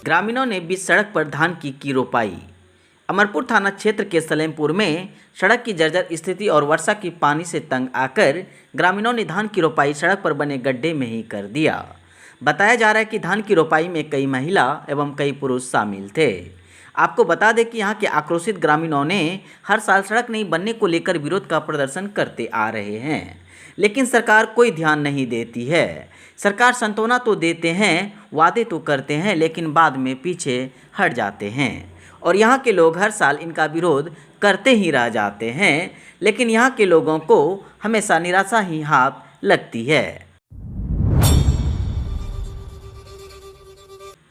ग्रामीणों ने बीच सड़क पर धान की रोपाई। अमरपुर थाना क्षेत्र के सलेमपुर में सड़क की जर्जर स्थिति और वर्षा की पानी से तंग आकर ग्रामीणों ने धान की रोपाई सड़क पर बने गड्ढे में ही कर दिया। बताया जा रहा है कि धान की रोपाई में कई महिला एवं कई पुरुष शामिल थे। आपको बता दें कि यहाँ के आक्रोशित ग्रामीणों ने हर साल सड़क नहीं बनने को लेकर विरोध का प्रदर्शन करते आ रहे हैं, लेकिन सरकार कोई ध्यान नहीं देती है। सरकार सांत्वना तो देते हैं, वादे तो करते हैं, लेकिन बाद में पीछे हट जाते हैं और यहाँ के लोग हर साल इनका विरोध करते ही रह जाते हैं, लेकिन यहाँ के लोगों को हमेशा निराशा ही हाथ लगती है।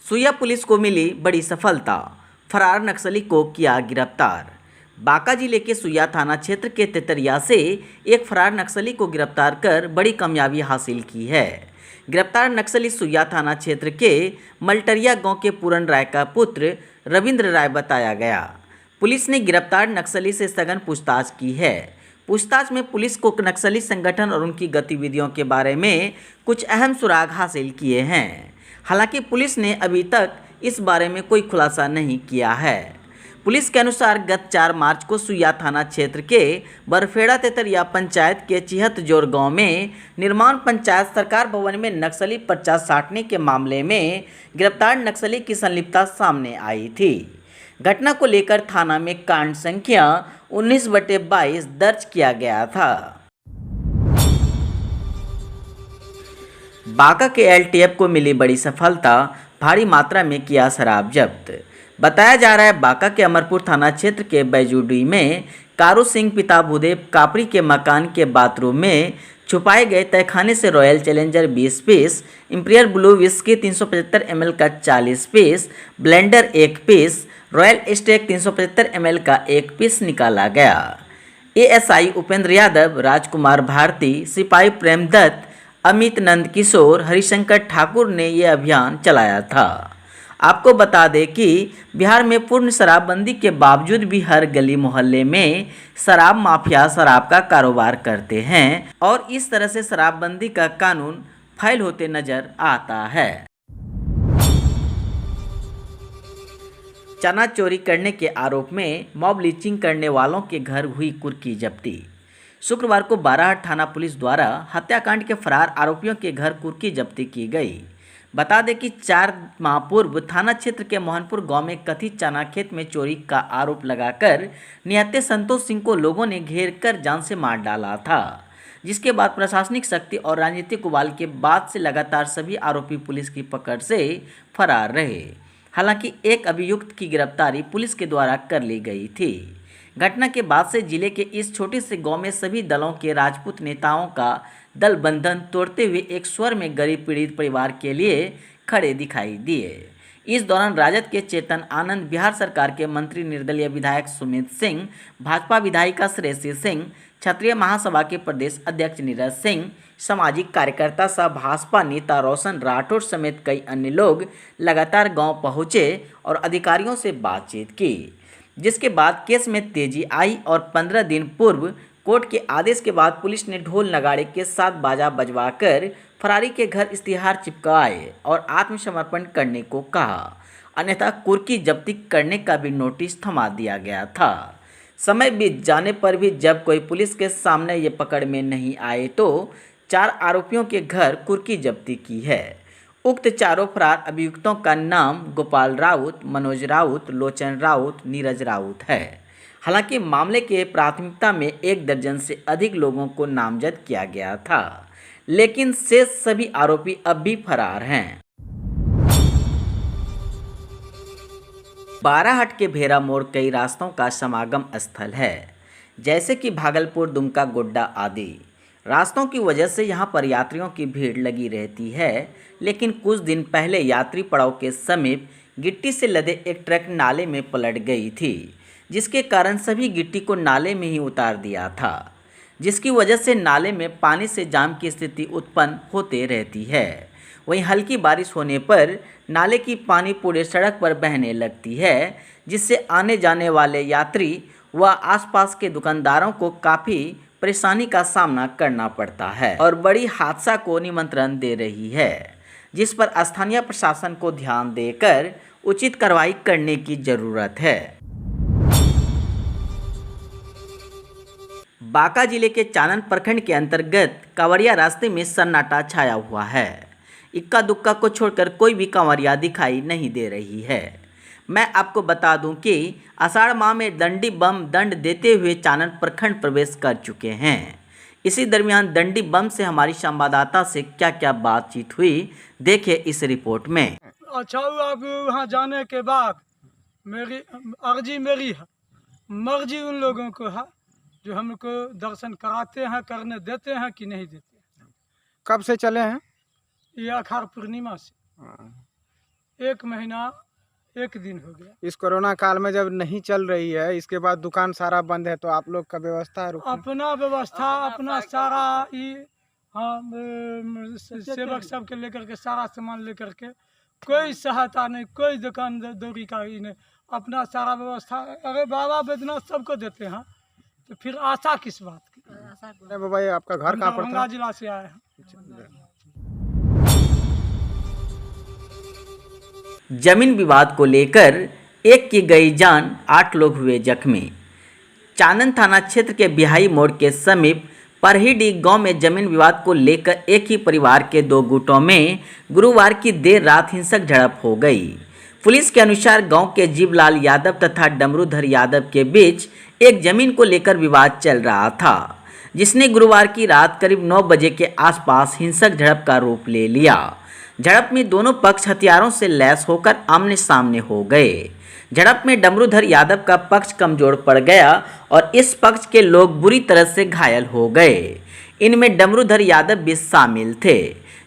सुइया पुलिस को मिली बड़ी सफलता, फरार नक्सली को किया गिरफ्तार। बांका जिले के सुइया थाना क्षेत्र के तेतरिया से एक फरार नक्सली को गिरफ्तार कर बड़ी कामयाबी हासिल की है। गिरफ्तार नक्सली सुइया थाना क्षेत्र के मलटरिया गांव के पूरन राय का पुत्र रविंद्र राय बताया गया। पुलिस ने गिरफ्तार नक्सली से सघन पूछताछ की है। पूछताछ में पुलिस को नक्सली संगठन और उनकी गतिविधियों के बारे में कुछ अहम सुराग हासिल किए हैं। हालांकि पुलिस ने अभी तक इस बारे में कोई खुलासा नहीं किया है। पुलिस के अनुसार गत 4 मार्च को सुइया थाना क्षेत्र के बरफेड़ा तेतरिया पंचायत के चिहतजोर गांव में निर्माण पंचायत सरकार भवन में नक्सली पर्चा साटने के मामले में गिरफ्तार नक्सली की संलिप्तता सामने आई थी। घटना को लेकर थाना में कांड संख्या 19/22 दर्ज किया गया था। बांका के एलटीएफ को मिली बड़ी सफलता, भारी मात्रा में किया शराब जब्त। बताया जा रहा है बांका के अमरपुर थाना क्षेत्र के बैजूडी में कारू सिंह पिता भूदेव कापड़ी के मकान के बाथरूम में छुपाए गए तहखाने से Royal Challenger 20 piece, Imperial Blue whisky 375 ml का 40 piece, blender 1 piece, Royal Stag 375 ml का 1 पीस निकाला गया। एएसआई उपेंद्र यादव, राजकुमार भारती, सिपाही प्रेमदत्त, अमित नंद किशोर, हरिशंकर ठाकुर ने ये अभियान चलाया था। आपको बता दें कि बिहार में पूर्ण शराबबंदी के बावजूद भी हर गली मोहल्ले में शराब माफिया शराब का कारोबार करते हैं और इस तरह से शराबबंदी का कानून फैल होते नजर आता है। चना चोरी करने के आरोप में मॉब लिंचिंग करने वालों के घर हुई कुर्की जब्ती। शुक्रवार को बाराहाट थाना पुलिस द्वारा हत्याकांड के फरार आरोपियों के घर कुर्की जब्ती की गई। बता दें कि 4 माह पूर्व थाना क्षेत्र के मोहनपुर गांव में कथित चना खेत में चोरी का आरोप लगाकर निहत्थे संतोष सिंह को लोगों ने घेर कर जान से मार डाला था, जिसके बाद प्रशासनिक शक्ति और राजनीतिक उबाल के बाद से लगातार सभी आरोपी पुलिस की पकड़ से फरार रहे। हालांकि एक अभियुक्त की गिरफ्तारी पुलिस के द्वारा कर ली गई थी। घटना के बाद से जिले के इस छोटे से गांव में सभी दलों के राजपूत नेताओं का दल बंधन तोड़ते हुए एक स्वर में गरीब पीड़ित परिवार के लिए खड़े दिखाई दिए। इस दौरान राजद के चेतन आनंद, बिहार सरकार के मंत्री निर्दलीय विधायक सुमित सिंह, भाजपा विधायिका श्रेयसी सिंह, क्षत्रिय महासभा के प्रदेश अध्यक्ष नीरज सिंह, सामाजिक कार्यकर्ता सह भाजपा नेता रोशन राठौर समेत कई अन्य लोग लगातार गांव पहुंचे और अधिकारियों से बातचीत की, जिसके बाद केस में तेजी आई और 15 दिन पूर्व कोर्ट के आदेश के बाद पुलिस ने ढोल नगाड़े के साथ बाजा बजवाकर फरारी के घर इश्तिहार चिपकाए और आत्मसमर्पण करने को कहा, अन्यथा कुर्की जब्ती करने का भी नोटिस थमा दिया गया था। समय बीत जाने पर भी जब कोई पुलिस के सामने ये पकड़ में नहीं आए तो 4 आरोपियों के घर कुर्की जब्ती की है। उक्त चारों फरार अभियुक्तों का नाम गोपाल राउत, मनोज राउत, लोचन राउत, नीरज राउत है। हालांकि मामले के प्राथमिकता में 1 दर्जन से अधिक लोगों को नामजद किया गया था, लेकिन शेष सभी आरोपी अब भी फरार हैं। बाराहाट के भेरा मोड़ कई रास्तों का समागम स्थल है, जैसे कि भागलपुर, दुमका, गोड्डा आदि। रास्तों की वजह से यहाँ पर यात्रियों की भीड़ लगी रहती है, लेकिन कुछ दिन पहले यात्री पड़ाव के समीप गिट्टी से लदे एक ट्रक नाले में पलट गई थी, जिसके कारण सभी गिट्टी को नाले में ही उतार दिया था, जिसकी वजह से नाले में पानी से जाम की स्थिति उत्पन्न होते रहती है। वहीं हल्की बारिश होने पर नाले की पानी पूरे सड़क पर बहने लगती है, जिससे आने जाने वाले यात्री व आसपास के दुकानदारों को काफ़ी परेशानी का सामना करना पड़ता है और बड़ी हादसा को निमंत्रण दे रही है। जिस पर स्थानीय प्रशासन को ध्यान देकर उचित कार्रवाई करने की जरूरत है। बांका जिले के चानन प्रखंड के अंतर्गत कांवरिया रास्ते में सन्नाटा छाया हुआ है। इक्का दुक्का को छोड़कर कोई भी कांवरिया दिखाई नहीं दे रही है। मैं आपको बता दूं कि आषाढ़ माह में दंडी बम दंड देते हुए चानन प्रखंड प्रवेश कर चुके हैं। इसी दरमियान दंडी बम से हमारी संवाददाता से क्या क्या बातचीत हुई, देखिए इस रिपोर्ट में। अच्छा हुआ आप वहाँ जाने के बाद मेरी अर्जी मेरी है, मर्जी उन लोगों को है जो हमको दर्शन कराते हैं, करने देते हैं कि नहीं देते हैं। कब से चले हैं? ये अखाड़ पूर्णिमा से 1 महीना 1 दिन हो गया। इस कोरोना काल में जब नहीं चल रही है, इसके बाद दुकान सारा बंद है, तो आप लोग का व्यवस्था है? अपना व्यवस्था अपना सारा सेवक सब के लेकर के सारा सामान लेकर के, कोई सहायता नहीं, कोई दुकान दौरी का ही नहीं, अपना सारा व्यवस्था। अरे बाबा बैद्यनाथ सबको देते हैं तो फिर आशा किस बात की? बाबा आपका घर कहाँ पड़ता है? जिला से आए हैं। जमीन विवाद को लेकर एक की गई जान, 8 लोग हुए जख्मी। चानन थाना क्षेत्र के बिहाई मोड़ के समीप परहीडी गांव में जमीन विवाद को लेकर एक ही परिवार के 2 गुटों में गुरुवार की देर रात हिंसक झड़प हो गई। पुलिस के अनुसार गांव के जीवलाल यादव तथा डमरूधर यादव के बीच एक जमीन को लेकर विवाद चल रहा था, जिसने गुरुवार की रात करीब 9 बजे के आसपास हिंसक झड़प का रूप ले लिया। झड़प में दोनों पक्ष हथियारों से लैस होकर आमने सामने हो गए। झड़प में डमरूधर यादव का पक्ष कमजोर पड़ गया और इस पक्ष के लोग बुरी तरह से घायल हो गए। इनमें डमरूधर यादव भी शामिल थे,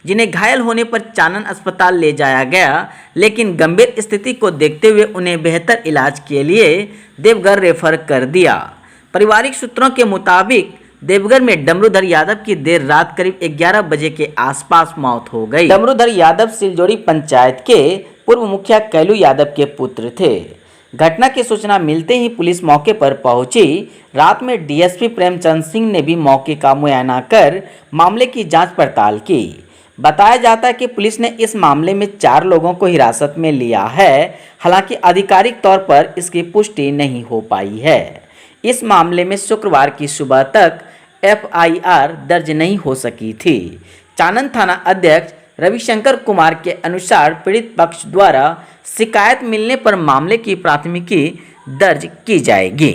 जिन्हें घायल होने पर चानन अस्पताल ले जाया गया, लेकिन गंभीर स्थिति को देखते हुए उन्हें बेहतर इलाज के लिए देवघर रेफर कर दिया। पारिवारिक सूत्रों के मुताबिक देवघर में डमरूधर यादव की देर रात करीब 11 बजे के आसपास मौत हो गई। डमरूधर यादव सिलजोड़ी पंचायत के पूर्व मुखिया कैलू यादव के पुत्र थे। घटना की सूचना मिलते ही पुलिस मौके पर पहुंची। रात में डीएसपी प्रेमचंद सिंह ने भी मौके का मुआयना कर मामले की जांच पड़ताल की। बताया जाता है कि पुलिस ने इस मामले में 4 लोगों को हिरासत में लिया है। हालांकि आधिकारिक तौर पर इसकी पुष्टि नहीं हो पाई है। इस मामले में शुक्रवार की सुबह तक FIR दर्ज नहीं हो सकी थी। चानन थाना अध्यक्ष रविशंकर कुमार के अनुसार पीड़ित पक्ष द्वारा शिकायत मिलने पर मामले की प्राथमिकी दर्ज की जाएगी।